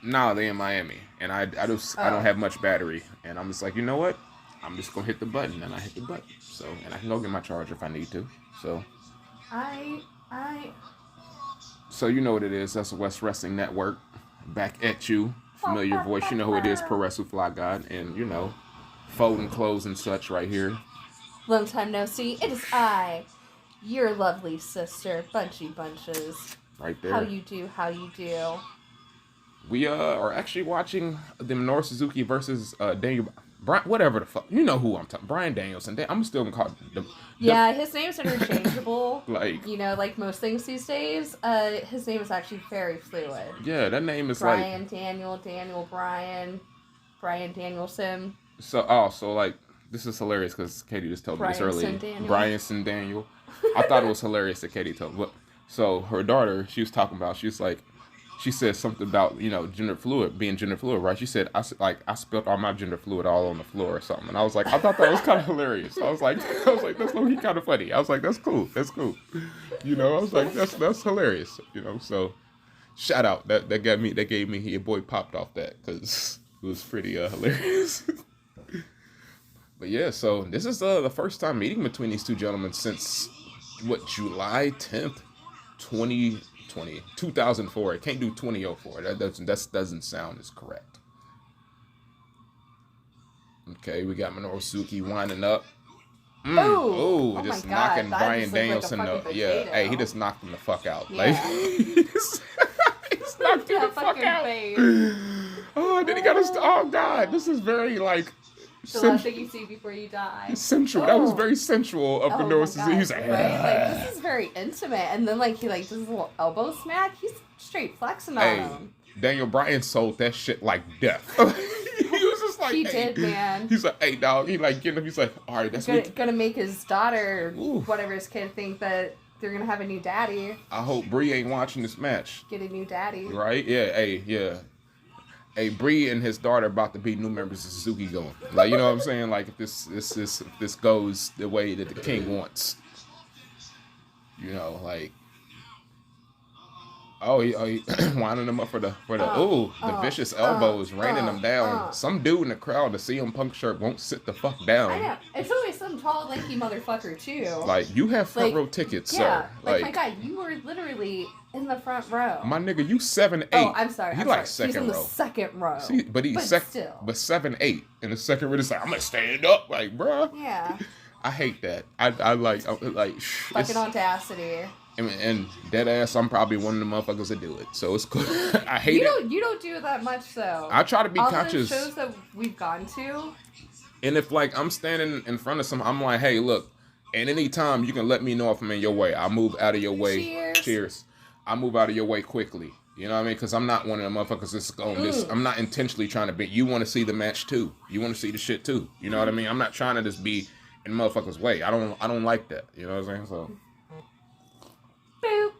No, they in Miami, and I don't have much battery, and I'm just like, you know what? I'm just gonna hit the button, and I hit the button. So, and I can go get my charger if I need to. So, I so you know what it is. That's the West Wrestling Network. Back at you, familiar voice. You know who it is, Pro Wrestle Fly God, and you know, folding clothes and such right here. Long time no see. It is I, your lovely sister, Bunchie Bunches. Right there. How you do? How you do? We are actually watching the Minoru Suzuki versus Daniel. Bryan, whatever the fuck, you know who I'm talking. Bryan Danielson. I'm still gonna call it Yeah, his name's interchangeable. Like, you know, like most things these days. His name is actually very fluid. Yeah, that name is Bryan, like Daniel, Bryan Danielson. So like this is hilarious because Katie just told me this earlier. Bryan Daniel. I thought it was hilarious that Katie told me. So her daughter, she was talking about. She was like. She said something about, you know, being gender fluid, right? She said, I spilled all my gender fluid all on the floor or something. And I was like, I thought that was kind of hilarious. I was like, that's low-key kind of funny. I was like, that's cool. You know, I was like, that's hilarious. You know, so shout out. That gave me, your boy popped off that because it was pretty hilarious. But yeah, so this is the first time meeting between these two gentlemen since, July 10th, 2004. It can't do 2004. That doesn't sound as correct. Okay, we got Minoru Suzuki winding up. Oh, just knocking Bryan Danielson up. Yeah, hey, he just knocked him the fuck out. Yeah. Like, he's knocked him the fuck out. Oh, then he got his. Oh God, this is very like. The last thing you see before you die. Sensual. Oh. That was very sensual of Minoru Suzuki. He's like, right? Like, this is very intimate. And then like he like does a little elbow smack. He's straight flexing on him. Daniel Bryan sold that shit like death. He was just like, he did, man. He's like, hey dog. He like getting him. He's like, all right, that's gonna make his daughter, whatever his kid, think that they're gonna have a new daddy. I hope Bree ain't watching this match. Get a new daddy. Right? Yeah. Hey, Bree and his daughter about to be new members of Suzuki going. Like, you know what I'm saying? Like, if this goes the way that the king wants. You know, like. He winding them up for the vicious elbows, raining them down. Some dude in the crowd, the CM Punk shirt, won't sit the fuck down. I know. It's always some tall, lanky motherfucker, too. Like, you have front row tickets, sir. Like, my God, you were literally in the front row. My nigga, you 7'8". Oh, I'm sorry. He like second He's in row. The second row. See, but still. But 7'8". In the second row, it's like, I'm gonna stand up, like, bruh. Yeah. I hate that. I like fucking audacity. And dead ass, I'm probably one of the motherfuckers that do it. So it's cool. I hate it. You don't do that much, though. I try to be conscious. All the shows that we've gone to. And if like I'm standing in front of I'm like, hey, look. And any time you can let me know if I'm in your way. I'll move out of your way. Cheers. I'll move out of your way quickly. You know what I mean? Because I'm not one of the motherfuckers that's going this. I'm not intentionally trying to be. You want to see the match too. You want to see the shit too. You know what I mean? I'm not trying to just be in the motherfucker's way. I don't like that. You know what I'm saying? So. Boop.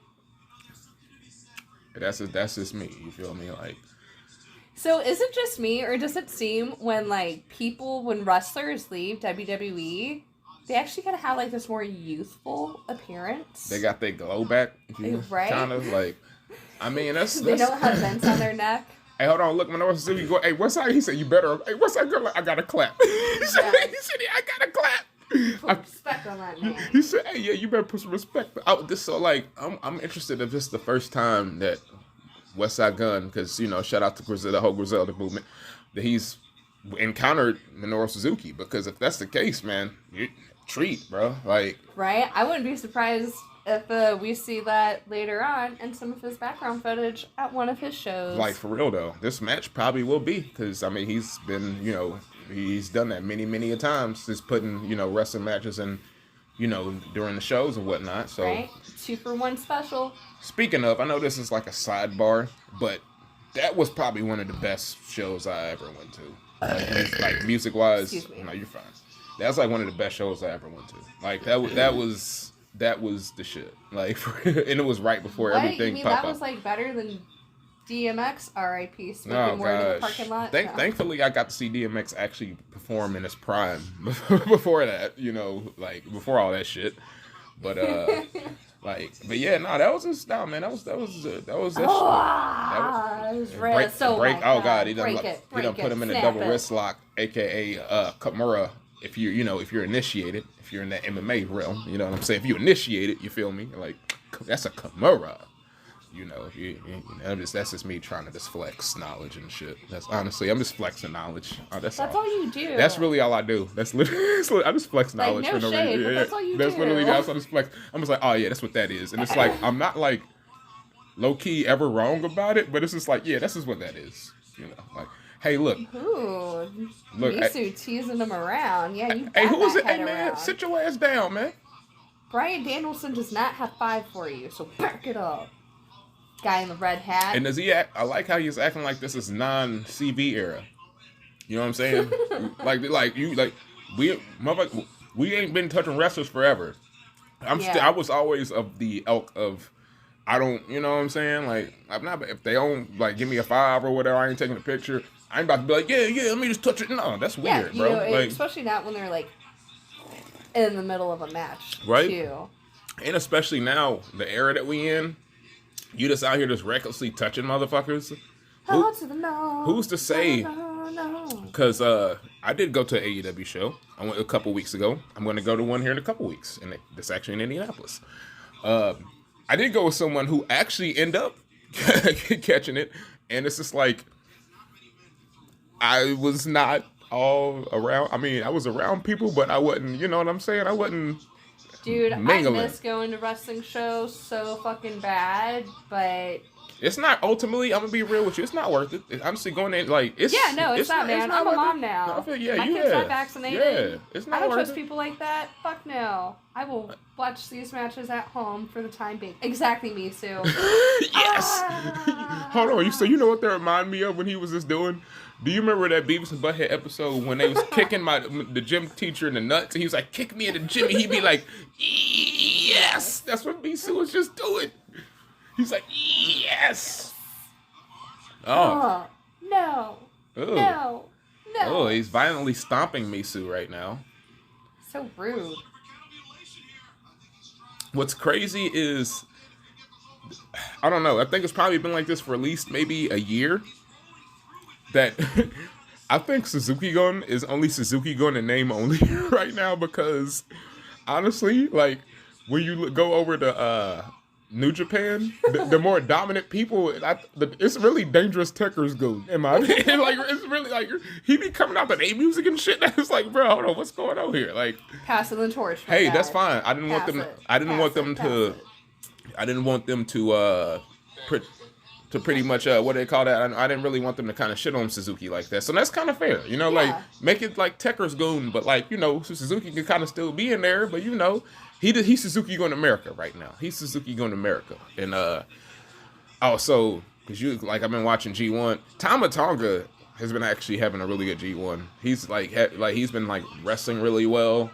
That's just me. You feel me? Like. So is it just me, or does it seem when wrestlers leave WWE, they actually kind of have like this more youthful appearance? They got their glow back, right? Kind of like. I mean, that's. They don't have vents on their neck. Hey, hold on, look, Minoru Suzuki go. Hey, what's that? He said, "You better." Hey, what's that girl? I gotta clap. He said, "I gotta clap." Put respect on that man. He said, "Hey, yeah, you better put some respect." I'm interested if this is the first time that West Side Gun, because shout out to the whole Griselda movement, that he's encountered Minoru Suzuki. Because if that's the case, man, treat, bro. Like, right? I wouldn't be surprised if we see that later on in some of his background footage at one of his shows. Like, for real though, this match probably will be, because I mean he's been he's done that many a times, just putting wrestling matches and during the shows and whatnot. So right, 2-for-1 special. Speaking of, I know this is like a sidebar, but that was probably one of the best shows I ever went to. Like music wise, no, you're fine. That's like one of the best shows I ever went to. Like that was the shit. Like, and it was right before everything popped up. That was like better than DMX, R.I.P. Smoking word in the parking lot. Thankfully, I got to see DMX actually perform in his prime before that. Like before all that shit. But Like, but yeah, no, that was his style, man. That was that shit. That was break. So break. Oh god, he done put him in a double wrist lock, aka Kimura. If you're initiated, if you're in that MMA realm, you know what I'm saying. If you initiate it, you feel me? Like that's a Kimura. That's just me trying to just flex knowledge and shit. That's honestly, I'm just flexing knowledge. That's all you do. That's really all I do. That's literally, I just flex knowledge for no reason. Yeah, that's all you do. That's literally, that's what I just flex. I'm just like, oh yeah, that's what that is. And it's like, I'm not like low key ever wrong about it, but it's just like, yeah, this is what that is. Like, hey, look. Ooh, Misu teasing him around. Yeah, you. Hey, who is it? Hey, man, sit your ass down, man. Bryan Danielson does not have 5 for you, so back it up. Guy in the red hat. And does he act? I like how he's acting like this is non-CV era. You know what I'm saying? we ain't been touching wrestlers forever. I was always of the ilk of, I don't, you know what I'm saying? Like, I'm not, if they don't, like, give me a 5 or whatever, I ain't taking a picture. I ain't about to be like, yeah, let me just touch it. No, that's weird, bro. Like, especially not when they're, like, in the middle of a match, right? Too. And especially now, the era that we in, you just out here just recklessly touching motherfuckers. Who's to say? Because I did go to an AEW show. I went a couple weeks ago. I'm going to go to one here in a couple weeks. And it's actually in Indianapolis. I did go with someone who actually ended up catching it. And it's just like, I was not all around. I mean, I was around people, but I wasn't, you know what I'm saying? I wasn't. Dude, mingling. I miss going to wrestling shows so fucking bad, but it's not ultimately. I'm gonna be real with you. It's not worth it. I'm just going in like it's. Yeah, no, it's not, man. I'm a mom now. No, my kids are vaccinated. Yeah, it's not. I don't worth trust people like that. Fuck no. I will watch these matches at home for the time being. Exactly, Misu. Yes. Hold on. So you know what that reminded me of when he was just doing? Do you remember that Beavis and Butthead episode when they was kicking the gym teacher in the nuts? And he was like, kick me in the gym. And he'd be like, yes. That's what Misu was just doing. He's like, yes. Oh. No. Ooh. No. Oh, he's violently stomping Misu right now. So rude. What's crazy is, I don't know. I think it's probably been like this for at least maybe a year. That I think Suzuki Gun is only Suzuki Gun in name only right now, because honestly, like when you go over to New Japan, the more dominant people, it's really Dangerous Tekker's Gun in my opinion. Like it's really like he be coming out the A music and shit. It's like, bro, hold on, what's going on here? Like passing the torch. Hey, that's fine. I didn't want them to pretty much what do they call that? I didn't really want them to kind of shit on Suzuki like that. So that's kind of fair, you know, like make it like Tekker's Goon, but like, you know, Suzuki can kind of still be in there, but you know, he's Suzuki going to America right now. He's Suzuki going to America. And so because I've been watching G1, Tama Tonga has been actually having a really good G1. He's he's been like wrestling really well.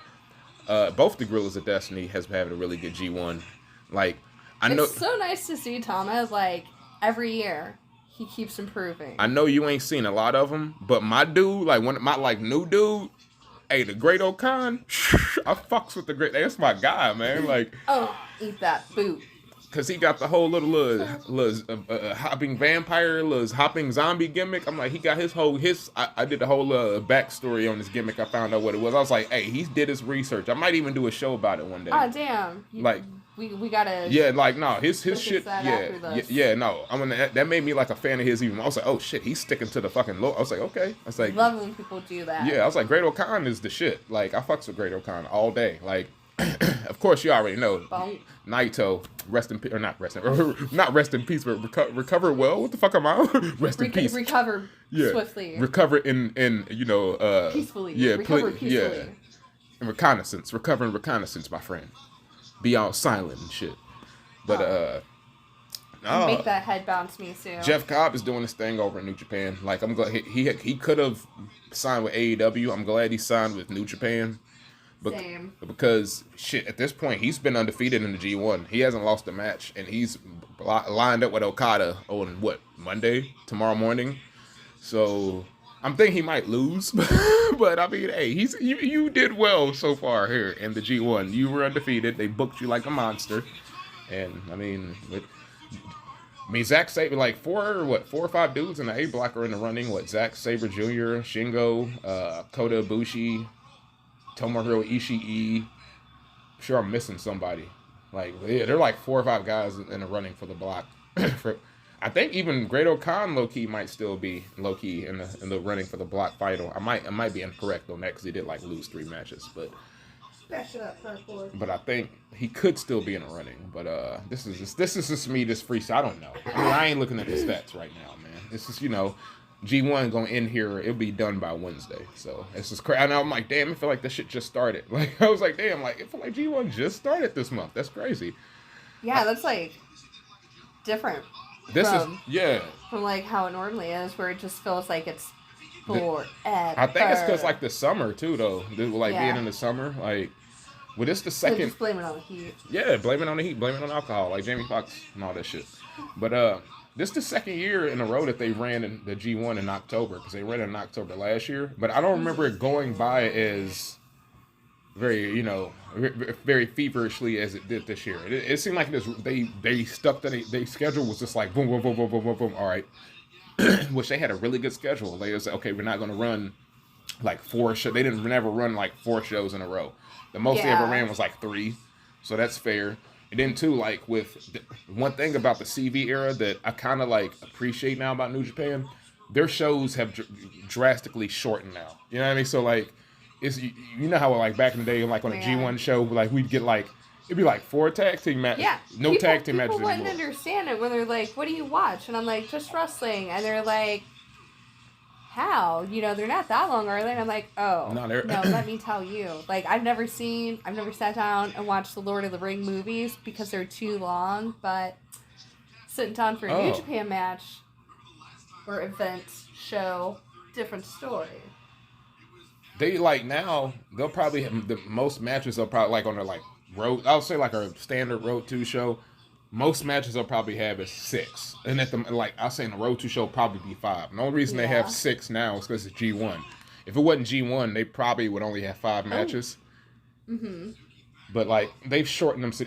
Both the Gorillas of Destiny has been having a really good G1. Like I know it's so nice to see Tama like every year he keeps improving. I know you ain't seen a lot of them, but my dude, like one of my new dude, hey, the Great Okan, I fucks with the Great. That's my guy, man. Like, oh, eat that boot. Cause he got the whole little hopping vampire, hopping zombie gimmick. I'm like, he got I did the whole backstory on this gimmick. I found out what it was. I was like, hey, he did his research. I might even do a show about it one day. Oh damn! We gotta. Yeah, like no, his shit. Yeah, no. That made me like a fan of his even. I was like, oh shit, he's sticking to the fucking low. I was like, okay. I was like, love when people do that. Yeah, I was like, Great Okan is the shit. Like, I fucks with Great Okan all day. Like, of course, you already know. Naito, not rest in peace, but recover well. What the fuck am I? Rest in peace. Recover swiftly. Recover in peacefully. Yeah, recover peacefully. Yeah. Recovering reconnaissance, my friend. Be all silent and shit. But make that head bounce me soon. Jeff Cobb is doing this thing over in New Japan. Like I'm glad he could have signed with AEW. I'm glad he signed with New Japan. Same. Because shit, at this point he's been undefeated in the G1. He hasn't lost a match, and he's lined up with Okada on Monday, tomorrow morning. So I'm thinking he might lose, but I mean, hey, you did well so far here in the G1. You were undefeated. They booked you like a monster, And I mean, Zack Sabre, like four or five dudes in the A block are in the running. Zack Sabre Jr., Shingo, Kota Ibushi, Tomohiro Ishii. I'm sure I'm missing somebody. Like, yeah, they're like 4 or 5 guys in the running for the block. I think even Great-O-Khan low-key might still be low-key in the running for the block final. I might be incorrect on that because he did like lose 3 matches, but I think he could still be in the running. But this is just me, this free. So I don't know. I mean, I ain't looking at the stats right now, man. This is G1 gonna end here. It'll be done by Wednesday. So it's just crazy. And I'm like, damn, I feel like this shit just started. Like I was like, damn, like it feel like G1 just started this month. That's crazy. Yeah, that's like different. From like how it normally is, where it just feels like it's forever. I think it's because like the summer too, though. Being in the summer, like. Well, this the second. So just blame it on the heat. Yeah, blame it on the heat, blame it on alcohol, like Jamie Foxx and all that shit. But this the second year in a row that they ran in the G1 in October, because they ran it in October last year. But I don't remember it going by as very, very feverishly as it did this year. It seemed like they stuck to their schedule was just like boom, boom, boom, boom, boom, boom, boom. All right, which they had a really good schedule. They was like, okay, we're not going to run like 4 shows. They didn't never run like 4 shows in a row. The most they ever ran was like 3, so that's fair. And then too, like one thing about the CV era that I kind of like appreciate now about New Japan, their shows have drastically shortened now. You know what I mean? So like, it's how like back in the day, like on a G1 show, like we'd get like it'd be like 4 tag team matches. Yeah, no tag team matches anymore. People wouldn't understand it when they're like, "What do you watch?" And I'm like, "Just wrestling," and they're like, how? They're not that long, are they? And I'm like, oh, no, let me tell you. Like, I've never sat down and watched the Lord of the Ring movies because they're too long, but sitting down for a New Japan match or event, show, different story. They, like, now, they'll probably have, the most matches they'll probably, like, on their, like, road, I'll say, like, a standard Road 2 show, most matches they'll probably have is 6. And at the, like, I'll say in the Road 2 show, probably be 5. The only reason they have 6 now is because it's G1. If it wasn't G1, they probably would only have 5 matches. Mm-hmm. But, like, they've shortened them.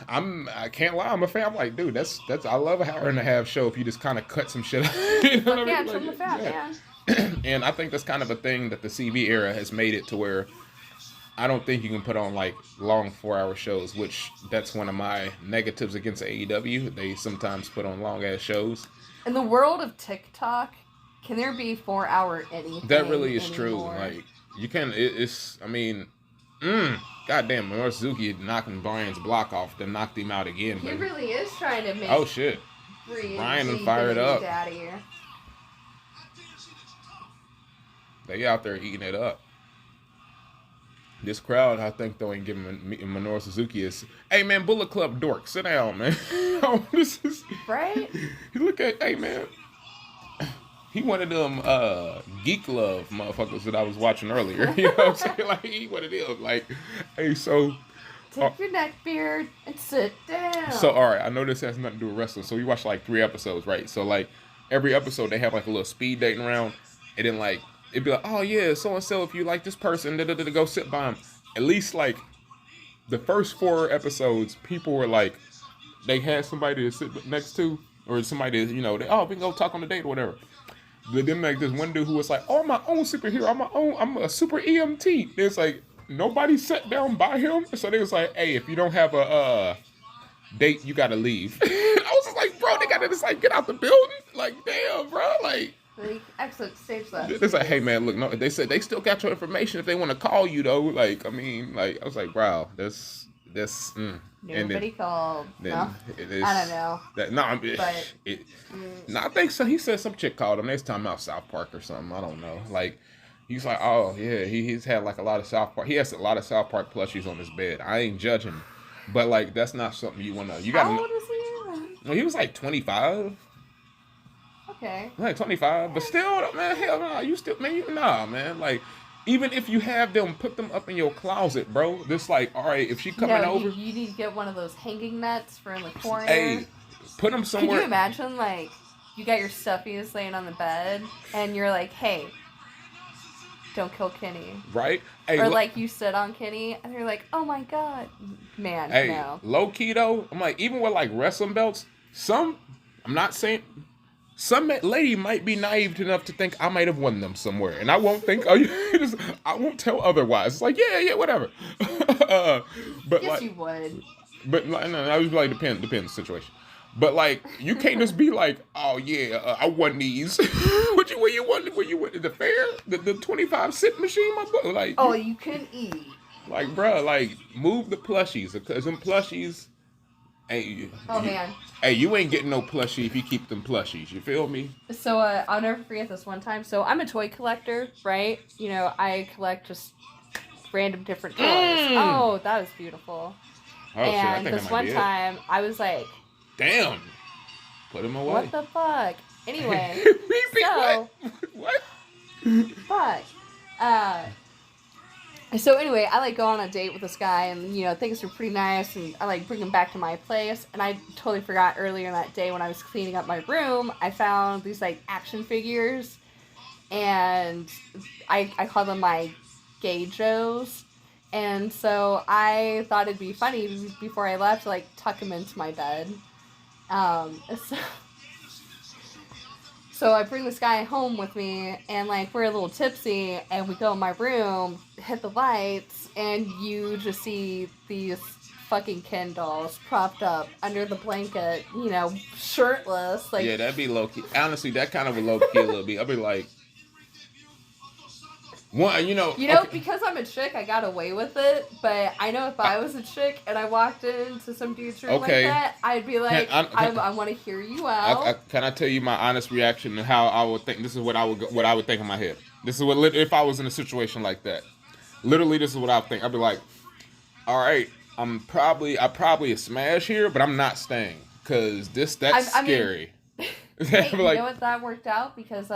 And I can't lie, I'm a fan. I'm like, dude, that's I love a 1.5-hour show if you just kind of cut some shit out. You know what I mean? Trim the fat, man. And I think that's kind of a thing that the CV era has made it to where I don't think you can put on like long 4-hour shows, which that's one of my negatives against AEW. They sometimes put on long ass shows. In the world of TikTok, can there be 4-hour anything? That really is anymore? True. Like you can. Goddamn, Minoru Suzuki knocking Bryan's block off, then knocked him out again. He really is trying to make. Oh shit! Bryan and fired up. Daddy. They out there eating it up. This crowd, I think, though, ain't giving Minoru Suzuki is, hey, man, Bullet Club dork, sit down, man. This is, right? You look at, hey, man, he one of them Geek Love motherfuckers that I was watching earlier. You know what I'm saying? Like, he one of them. Like, hey, so. Take your neck beard and sit down. So, all right, I know this has nothing to do with wrestling. So, we watched like 3 episodes, right? So, like, every episode, they have like a little speed dating round. And then, like, it'd be like, oh, yeah, so-and-so, if you like this person, go sit by him. At least, like, the first 4 episodes, people were like, they had somebody to sit next to, or somebody, we can go talk on the date or whatever. But then, like, this one dude who was like, oh, I'm my own superhero. I'm a super EMT. It's like, nobody sat down by him. So they was like, hey, if you don't have a date, you got to leave. I was just like, bro, they got to just, like, get out the building. Like, damn, bro, like. Excellent stage left. It's like, hey man, look, no, they said they still got your information if they want to call you though. Like, I mean, like, I was like, wow, this. Nobody called. No, it is, I don't know. I think so. He said some chick called him. Next time out South Park or something. I don't know. Like, he's like, oh yeah, he's had like a lot of South Park. He has a lot of South Park plushies on his bed. I ain't judging, but like that's not something you want to. You got. How old was he? Well, he was like 25. Okay. Like 25, but still, man, hell no, you still, man, man, like, even if you have them, put them up in your closet, bro. This like, all right, if she coming over, you need to get one of those hanging nets for in the corner. Hey, put them somewhere. Can you imagine, like, you got your stuffies laying on the bed, and you're like, hey, don't kill Kenny. Right? Hey, or like you sit on Kenny and you're like, oh my God. Man, hey, no. Low key though, I'm like, even with like wrestling belts, I'm not saying, some lady might be naive enough to think I might have won them somewhere. And I won't think, I won't tell otherwise. It's like, yeah, whatever. But yes, like, you would. But no, I was like, depends on the situation. But like, you can't just be like, oh yeah, I won these. Where you won the fair, the 25-cent machine, my boy. Like, oh, you couldn't eat. Like, bro, like move the plushies because them plushies. Hey, man. Hey, you ain't getting no plushie if you keep them plushies. You feel me? So I'll never forget this one time. So I'm a toy collector, right? You know, I collect just random different toys. Oh, that was beautiful. Oh, and this one time, I was like, damn, put them away. What the fuck? Anyway, so what? Fuck. So anyway, I like go on a date with this guy, and you know things are pretty nice, and I like bring him back to my place. And I totally forgot earlier that day when I was cleaning up my room, I found these like action figures, and I call them my gay Joes. And so I thought it'd be funny before I left to like tuck him into my bed. So I bring this guy home with me, and like we're a little tipsy, and we go in my room, hit the lights, and you just see these fucking Ken dolls propped up under the blanket, you know, shirtless. Like, yeah, that'd be low key. Honestly, that kind of a low key a little bit. I'd be like, one, you know, okay. Because I'm a chick, I got away with it. But I know if I was a chick and I walked into some dude's room like that, I'd be like, I want to hear you out. Can I tell you my honest reaction and how I would think? This is what I would think in my head. This is what if I was in a situation like that. Literally, this is what I would think. I'd be like, all right, I probably a smash here, but I'm not staying because that's scary. Hey, you know what? That worked out because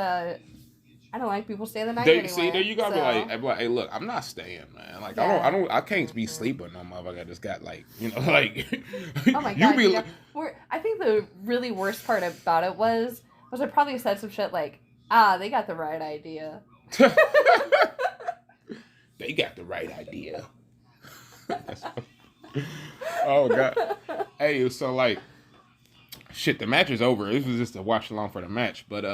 I don't like people staying the night anyway. See, there you go. So. I'd be like, hey, look, I'm not staying, man. Like, yeah. I can't be sleeping on motherfucker. I just got like, you know, like. Oh my God. I think the really worst part about it was I probably said some shit like, they got the right idea. They got the right idea. Oh God. Hey, so like, shit, the match is over. This was just a watch along for the match, but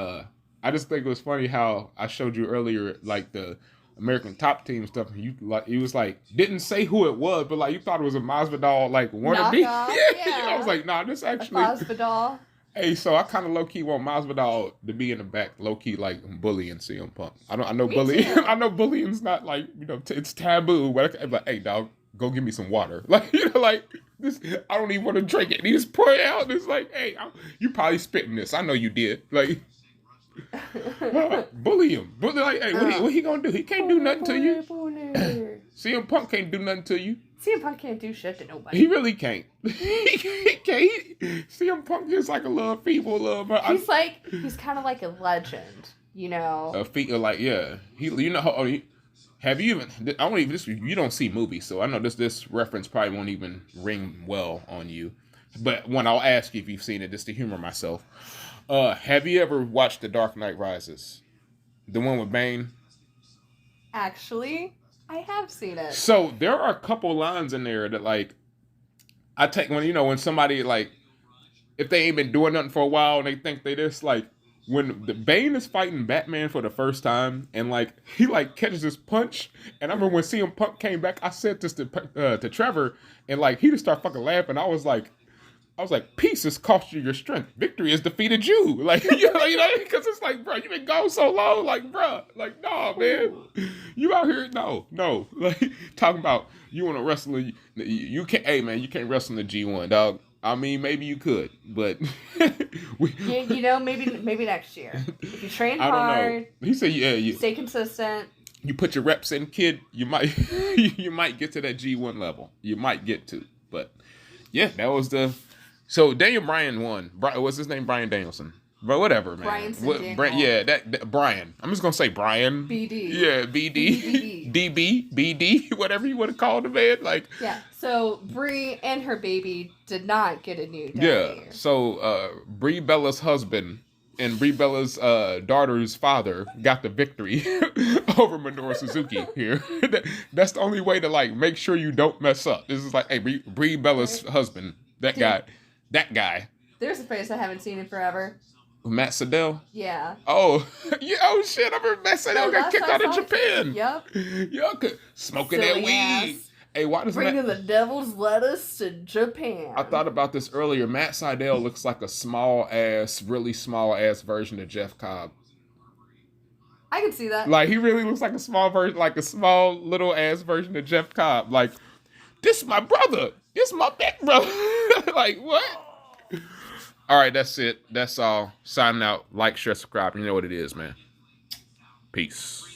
I just think it was funny how I showed you earlier, like the American Top Team stuff. And you like, he was like, didn't say who it was, but like you thought it was a Masvidal like wannabe. Yeah. I was like, nah, this actually Masvidal. Hey, so I kind of low key want Masvidal to be in the back, low key like bullying CM Punk. I know bullying. I know bullying's not like it's taboo. But I'm like, hey, dog, go give me some water. Like like this. I don't even want to drink it. And he just pour it out. And it's like, hey, you probably spitting this. I know you did. Like. Bully him. Like, hey, what he gonna do? He can't do nothing to you. CM Punk can't do nothing to you. CM Punk can't do shit to nobody. He really can't. He can't. CM Punk is like a little feeble little. He's kind of like a legend, you know. Like yeah. Have you even? I don't even. You don't see movies, so I know this reference probably won't even ring well on you. But when I'll ask you if you've seen it, just to humor myself. Have you ever watched The Dark Knight Rises? The one with Bane? Actually, I have seen it. So there are a couple lines in there that like I take when somebody like if they ain't been doing nothing for a while and they think they just like when the Bane is fighting Batman for the first time and like he like catches this punch and I remember when CM Punk came back I said this to Trevor and like he just started fucking laughing. I was like, peace has cost you your strength. Victory has defeated you. Like, because it's like, bro, you been gone so long. Like, bro, like, nah, man. You out here, no. Like, talking about you want to wrestle, you can't, hey, man, you can't wrestle in the G1, dog. I mean, maybe you could, but. Maybe next year. If you train hard. I don't know. He said, yeah. Stay consistent. You put your reps in, kid, you might get to that G1 level. You might get to. But, yeah, that was the. So Daniel Bryan won. What's his name? Bryan Danielson. But whatever, man. Brian. I'm just gonna say Brian. BD. Yeah, BD. DB. BD. Whatever you want to call the man. Like. Yeah. So Brie and her baby did not get a new daddy. Yeah. So Brie Bella's husband and Brie Bella's daughter's father got the victory over Minoru Suzuki here. That's the only way to like make sure you don't mess up. This is like, hey, Brie Bella's husband, that guy. There's a face I haven't seen in forever. Matt Sydal? Yeah. Oh, yeah. Oh shit! I remember Matt Sydal got kicked out of Japan. Yep. Yuck. Smoking that weed. Hey, why does bringing the devil's lettuce to Japan? I thought about this earlier. Matt Sydal looks like a really small ass version of Jeff Cobb. I can see that. Like, he really looks like a small version, like a small little ass version of Jeff Cobb. Like, this is my brother. This is my big brother. Like, what? All right, that's it. That's all. Signing out. Like, share, subscribe. You know what it is, man. Peace.